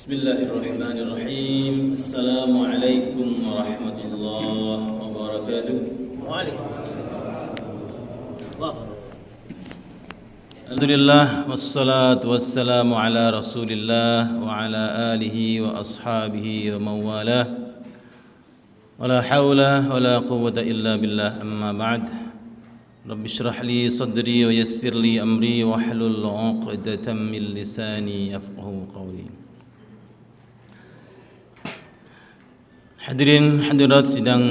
Bismillahirrahmanirrahim. Assalamualaikum warahmatullahi wabarakatuh. Alhamdulillah wassalatu wassalamu ala Rasulillah wa ala alihi wa ashabihi wa mawalah. Wala haula wala quwwata illa billah, amma ba'd. Rabbi shrah li sadri wa yassir li amri wa hlul 'uqdatam min lisani yafqahu qawli. Hadirin hadirat sidang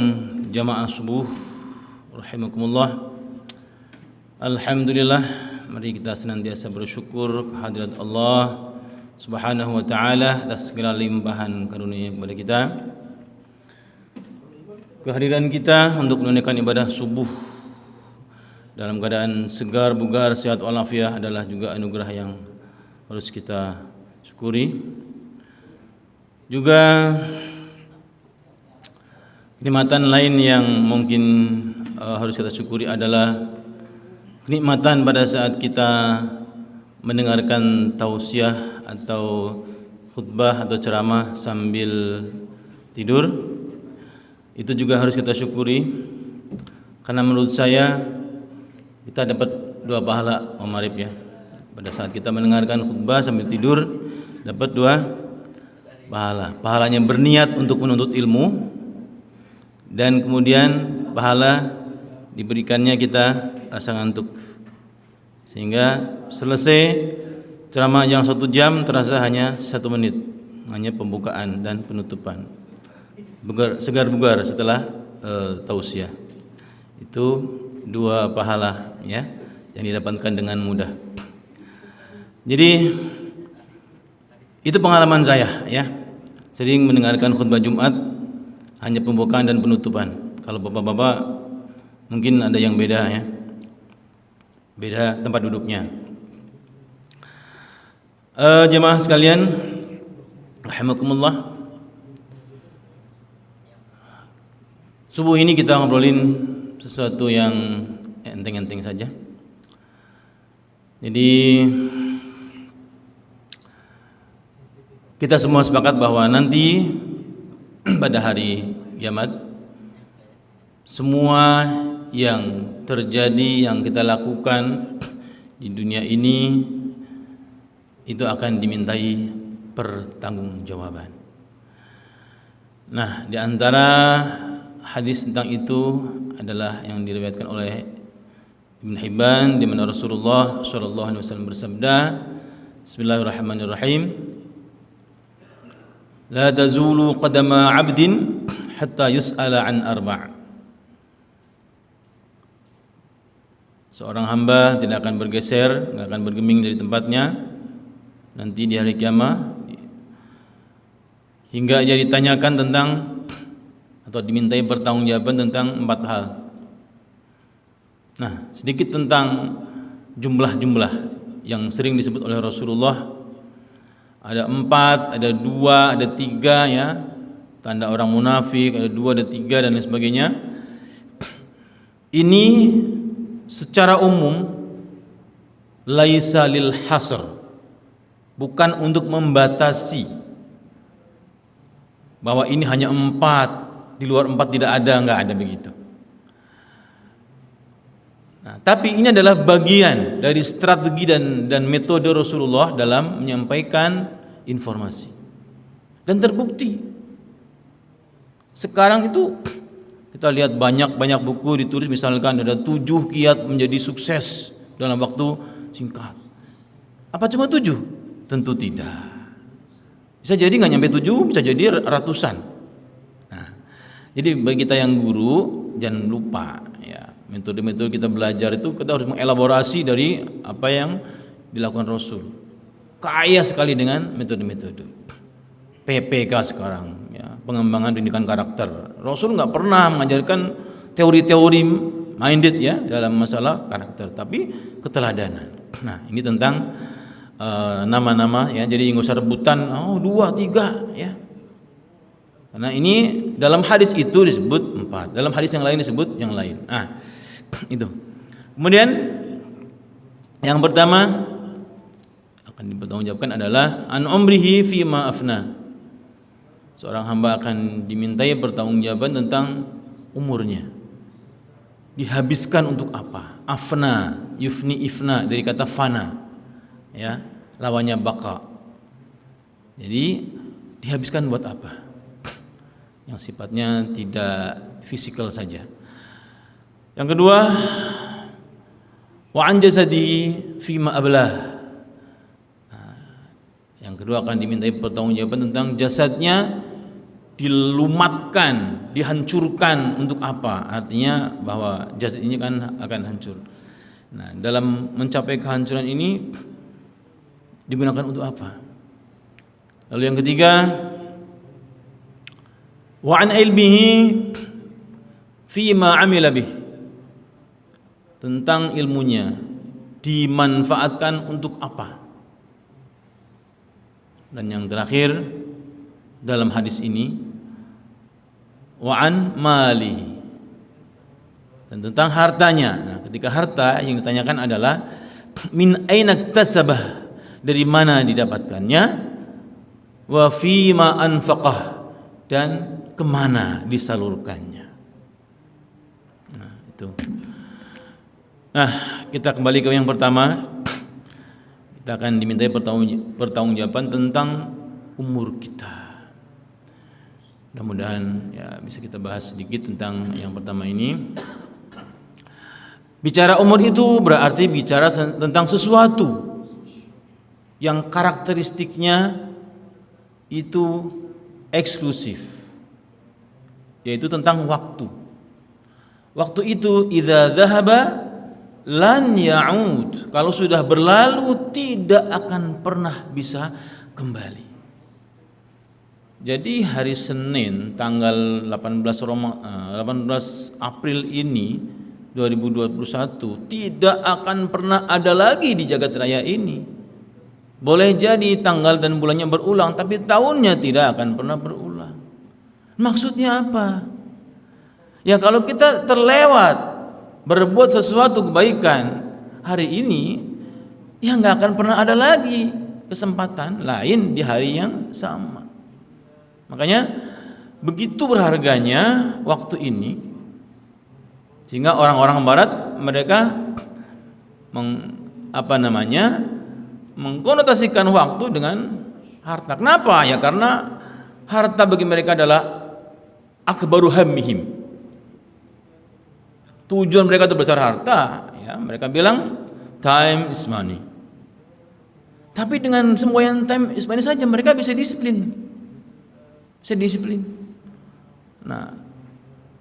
jamaah subuh rahimakumullah. Alhamdulillah, mari kita senantiasa bersyukur kehadirat Allah Subhanahu wa taala atas segala limpahan karunia kepada kita. Kehadiran kita untuk menunaikan ibadah subuh dalam keadaan segar, bugar, sehat walafiat adalah juga anugerah yang harus kita syukuri. Juga kenikmatan lain yang mungkin harus kita syukuri adalah kenikmatan pada saat kita mendengarkan tausiah atau khutbah atau ceramah sambil tidur. Itu juga harus kita syukuri, karena menurut saya kita dapat dua pahala, Om Arif ya. Pada saat kita mendengarkan khutbah sambil tidur dapat dua pahala. Pahalanya berniat untuk menuntut ilmu, dan kemudian pahala diberikannya kita rasa ngantuk, sehingga selesai ceramah yang 1 jam terasa hanya 1 menit, hanya pembukaan dan penutupan. Segar bugar setelah tausiah. Itu dua pahala ya yang didapatkan dengan mudah. Jadi itu pengalaman saya ya, sering mendengarkan khutbah Jumat hanya pembukaan dan penutupan. Kalau bapak-bapak mungkin ada yang beda ya, beda tempat duduknya. Jemaah sekalian rahimakumullah, subuh ini kita ngobrolin sesuatu yang enteng-enteng saja. Jadi kita semua sepakat bahwa nanti pada hari kiamat semua yang terjadi, yang kita lakukan di dunia ini itu akan dimintai pertanggungjawaban. Nah, di antara hadis tentang itu adalah yang diriwayatkan oleh Ibn Hibban, di mana Rasulullah sallallahu alaihi wasallam bersabda, Bismillahirrahmanirrahim, La tazulu qadama 'abdin hatta yus'ala an arba'. Seorang hamba tidak akan bergeser, tidak akan bergeming dari tempatnya nanti di hari kiamat hingga ia ditanyakan tentang atau dimintai pertanggungjawaban tentang 4 hal. Nah, sedikit tentang jumlah-jumlah yang sering disebut oleh Rasulullah. Ada 4, ada 2, ada 3 ya. Tanda orang munafik, ada 2, ada 3 dan lain sebagainya. Ini secara umum laisa lil hasr, bukan untuk membatasi bahwa ini hanya 4, di luar 4 tidak ada, enggak ada begitu. Nah, tapi ini adalah bagian dari strategi dan metode Rasulullah dalam menyampaikan informasi. Dan terbukti. Sekarang itu kita lihat banyak buku ditulis, misalkan ada 7 kiat menjadi sukses dalam waktu singkat. Apa cuma 7? Tentu tidak. Bisa jadi nggak nyampe 7, bisa jadi ratusan. Nah, jadi bagi kita yang guru jangan lupa ya, metode-metode kita belajar itu kita harus mengelaborasi dari apa yang dilakukan Rasul. Kaya sekali dengan metode-metode. PPK sekarang ya, pengembangan pendidikan karakter. Rasul nggak pernah mengajarkan teori-teori minded ya dalam masalah karakter, tapi keteladanan. Nah, ini tentang nama-nama ya, jadi nggak usah rebutan 2, 3 ya. Karena ini dalam hadis itu disebut 4, dalam hadis yang lain disebut yang lain. Nah, itu. Kemudian yang pertama akan dipertanggungjawabkan adalah an umrihi fi ma afna. Seorang hamba akan dimintai pertanggungjawaban tentang umurnya. Dihabiskan untuk apa? Afna, yufni ifna dari kata fana. Ya, lawannya baqa. Jadi dihabiskan buat apa? Yang sifatnya tidak fisikal saja. Yang kedua, wa an jasadihi fi ma ablah. Yang kedua akan dimintai pertanggungjawaban tentang jasadnya dilumatkan, dihancurkan untuk apa? Artinya bahwa jasad ini kan akan hancur. Nah, dalam mencapai kehancuran ini digunakan untuk apa? Lalu yang ketiga, wa an ilmihi fi ma amila bih. Tentang ilmunya dimanfaatkan untuk apa? Dan yang terakhir dalam hadis ini, wa an mali, dan tentang hartanya. Nah, ketika harta yang ditanyakan adalah min aina iktasabah, dari mana didapatkannya, wa fi ma anfaqah, dan kemana disalurkannya. Nah, itu. Nah, kita kembali ke yang pertama. Kita akan dimintai pertanggungjawaban tentang umur kita. Mudah-mudahan ya bisa kita bahas sedikit tentang yang pertama ini. Bicara umur itu berarti bicara tentang sesuatu yang karakteristiknya itu eksklusif, yaitu tentang waktu. Waktu itu idza dzahaba lan ya'ud, kalau sudah berlalu tidak akan pernah bisa kembali. Jadi hari Senin tanggal 18 April ini 2021 tidak akan pernah ada lagi di jagat raya ini. Boleh jadi tanggal dan bulannya berulang, tapi tahunnya tidak akan pernah berulang. Maksudnya apa? Ya kalau kita terlewat berbuat sesuatu kebaikan hari ini, ya nggak akan pernah ada lagi kesempatan lain di hari yang sama. Makanya begitu berharganya waktu ini, sehingga orang-orang Barat mereka mengkonotasikan waktu dengan harta. Kenapa? Ya karena harta bagi mereka adalah akbaru hammihim. Tujuan mereka terbesar harta, ya mereka bilang time is money. Tapi dengan semboyan time is money saja mereka bisa disiplin. Nah,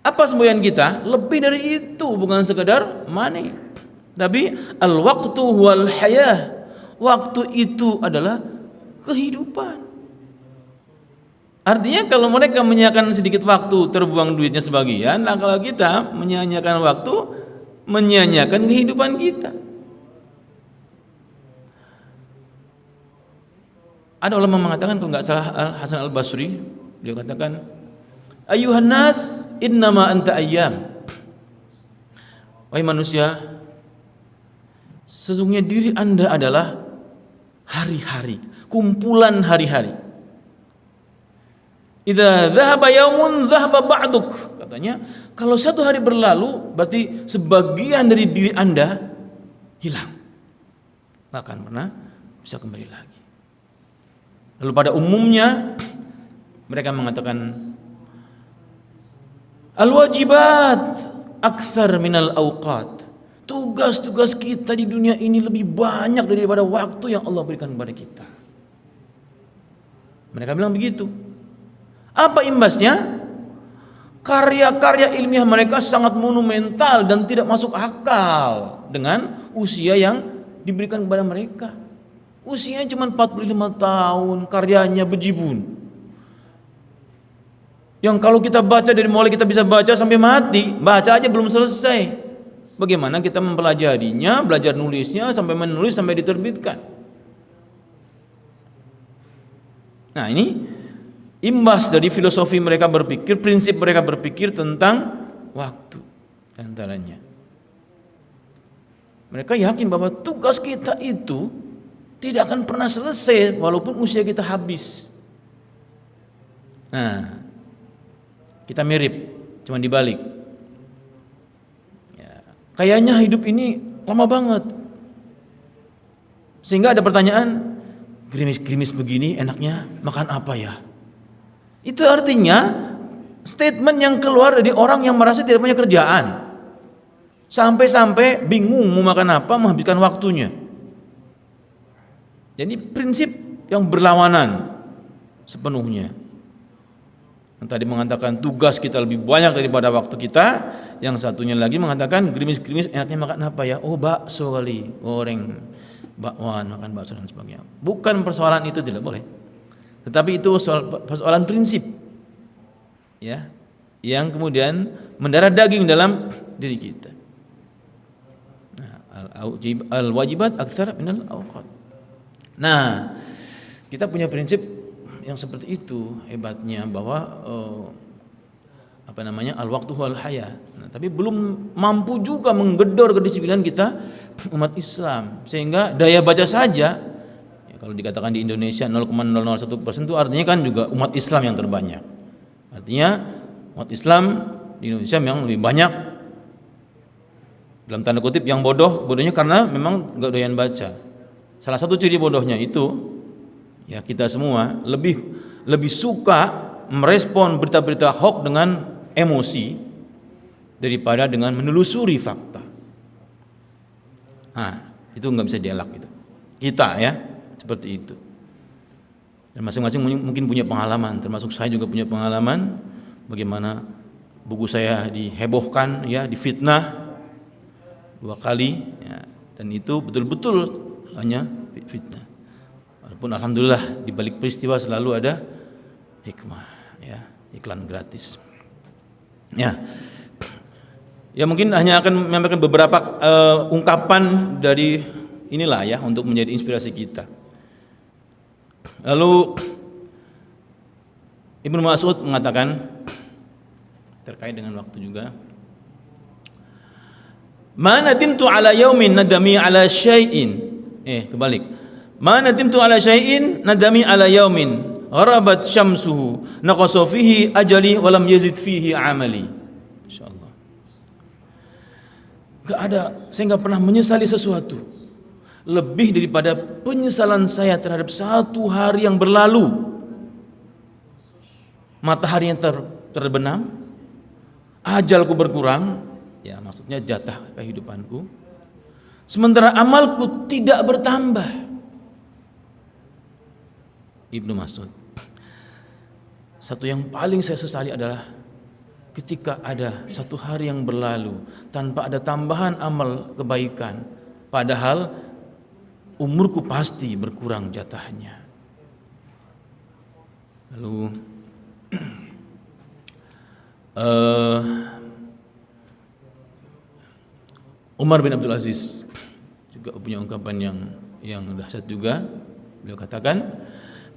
apa semboyan kita? Lebih dari itu, bukan sekedar money. Tapi al-waqtu huwal hayah. Waktu itu adalah kehidupan. Artinya kalau mereka menyanyiakan sedikit waktu, terbuang duitnya sebagian, nah kalau kita menyanyiakan waktu, menyanyiakan kehidupan kita. Ada ulama mengatakan, kalau nggak salah Hasan Al-Basri, dia katakan, Ayuhan nas innama anta ayyam. Wahai manusia, sesungguhnya diri Anda adalah hari-hari, kumpulan hari-hari. Idza dhahaba yaumun dhahaba ba'duk. Katanya, kalau satu hari berlalu berarti sebagian dari diri Anda hilang. Enggak akan pernah bisa kembali lagi. Lalu pada umumnya mereka mengatakan al-wajibat aktsar minal awqat. Tugas-tugas kita di dunia ini lebih banyak daripada waktu yang Allah berikan kepada kita. Mereka bilang begitu. Apa imbasnya? Karya-karya ilmiah mereka sangat monumental dan tidak masuk akal dengan usia yang diberikan kepada mereka. Usianya cuma 45 tahun, karyanya bejibun. Yang kalau kita baca dari mulai kita bisa baca sampai mati, baca aja belum selesai. Bagaimana kita mempelajarinya, belajar nulisnya, sampai menulis, sampai diterbitkan. Nah ini imbas dari filosofi mereka berpikir, prinsip mereka berpikir tentang waktu antaranya. Mereka yakin bahwa tugas kita itu tidak akan pernah selesai walaupun usia kita habis. Nah, kita mirip, cuma dibalik. Ya, kayaknya hidup ini lama banget. Sehingga ada pertanyaan, gerimis-gerimis begini enaknya makan apa ya? Itu artinya statement yang keluar dari orang yang merasa tidak punya kerjaan. Sampai-sampai bingung mau makan apa, menghabiskan waktunya. Jadi prinsip yang berlawanan sepenuhnya. Yang tadi mengatakan tugas kita lebih banyak daripada waktu kita, yang satunya lagi mengatakan gerimis-gerimis enaknya makan apa ya? Oh, bakso kali, goreng, bakwan, makan bakso dan sebagainya. Bukan persoalan itu, tidak boleh. Tetapi itu persoalan prinsip. Ya, yang kemudian mendarah daging dalam diri kita. Nah, al-wajibat aktsar minal awqat. Nah, kita punya prinsip yang seperti itu hebatnya, bahwa al-waqtu wal haya. Nah, tapi belum mampu juga menggedor kedisiplinan kita umat Islam, sehingga daya baca saja ya, kalau dikatakan di Indonesia 0,001% itu artinya kan juga umat Islam yang terbanyak. Artinya umat Islam di Indonesia memang lebih banyak, dalam tanda kutip, yang bodohnya karena memang gak doyan baca. Salah satu ciri bodohnya itu ya, kita semua lebih suka merespon berita-berita hoax dengan emosi daripada dengan menelusuri fakta. Nah, itu nggak bisa dielak gitu. Kita ya seperti itu. Dan masing-masing mungkin punya pengalaman, termasuk saya juga punya pengalaman bagaimana buku saya dihebohkan ya, difitnah 2 kali ya, dan itu betul-betul hanya fitnah. Walaupun alhamdulillah di balik peristiwa selalu ada hikmah ya, iklan gratis. Ya. Ya mungkin hanya akan menyampaikan beberapa ungkapan dari inilah ya untuk menjadi inspirasi kita. Lalu Ibnu Mas'ud mengatakan terkait dengan waktu juga, "Ma nadimtu ala yaumin nadami ala syai'in." Kebalik. "Ma nadimtu ala syai'in nadami ala yaumin gharabat syamsuhu naqasa fihi ajali wa lam yazid fihi amali." Insyaallah. Saya enggak pernah menyesali sesuatu lebih daripada penyesalan saya terhadap satu hari yang berlalu. Matahari yang terbenam, ajalku berkurang, ya maksudnya jatah kehidupanku, sementara amalku tidak bertambah. Ibnu Mas'ud. Satu yang paling saya sesali adalah ketika ada satu hari yang berlalu tanpa ada tambahan amal kebaikan, padahal umurku pasti berkurang jatahnya. Lalu Umar bin Abdul Aziz juga punya ungkapan yang dahsyat juga. Beliau katakan,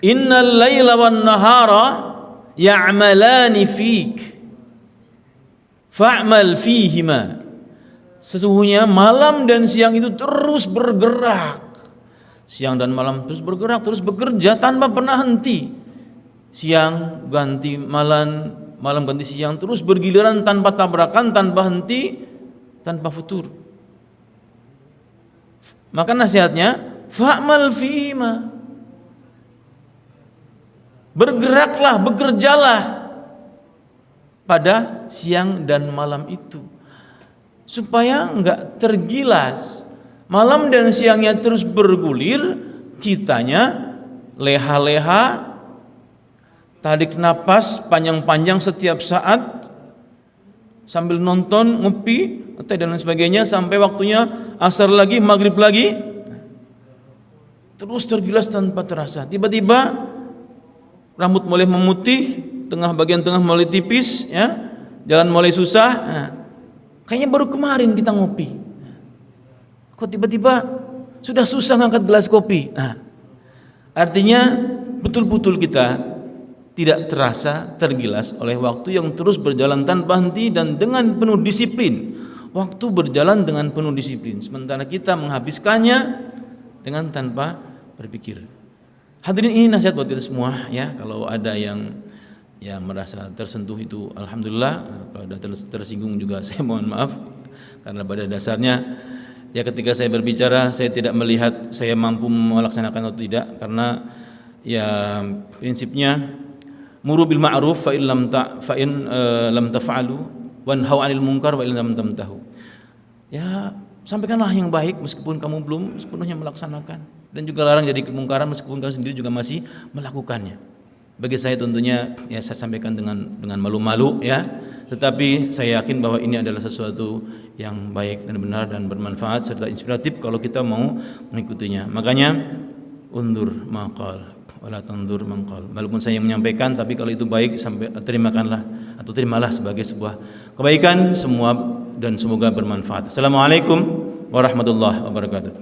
"Innal laila wan nahara ya'malani fik fa'mal fihima." Sesungguhnya malam dan siang itu terus bergerak. Siang dan malam terus bergerak, terus bekerja tanpa pernah henti. Siang ganti malam, malam ganti siang, terus bergiliran tanpa tabrakan, tanpa henti, tanpa futur. Maka nasihatnya, fa'mal fihima. Bergeraklah, bekerjalah pada siang dan malam itu, supaya enggak tergilas. Malam dan siangnya terus bergulir, kitanya leha-leha, tarik napas panjang-panjang setiap saat sambil nonton, ngopi, teh dan lain sebagainya, sampai waktunya asar lagi, maghrib lagi, terus tergilas tanpa terasa. Tiba-tiba rambut mulai memutih, bagian tengah mulai tipis, ya, jalan mulai susah. Nah, kayaknya baru kemarin kita ngopi, kok tiba-tiba sudah susah ngangkat gelas kopi. Nah, artinya betul-betul kita tidak terasa tergilas oleh waktu yang terus berjalan tanpa henti dan dengan penuh disiplin. Waktu berjalan dengan penuh disiplin, sementara kita menghabiskannya dengan tanpa berpikir. Hadirin, ini nasihat buat kita semua ya. Kalau ada yang merasa tersentuh itu alhamdulillah, kalau ada tersinggung juga saya mohon maaf, karena pada dasarnya ya ketika saya berbicara saya tidak melihat saya mampu melaksanakan atau tidak, karena ya prinsipnya muru bil ma'ruf fa in lam taf'alu wanhau 'anil munkar wa in lam tamtahu. Ya, sampaikanlah yang baik meskipun kamu belum sepenuhnya melaksanakan, dan juga larang jadi kemungkaran meskipun kamu sendiri juga masih melakukannya. Bagi saya tentunya ya saya sampaikan dengan malu-malu ya, tetapi saya yakin bahwa ini adalah sesuatu yang baik dan benar dan bermanfaat serta inspiratif kalau kita mau mengikutinya. Makanya undur maqal wala tandur maqal. Walaupun saya yang menyampaikan, tapi kalau itu baik terimalah sebagai sebuah kebaikan semua, dan semoga bermanfaat. Assalamualaikum warahmatullahi wabarakatuh.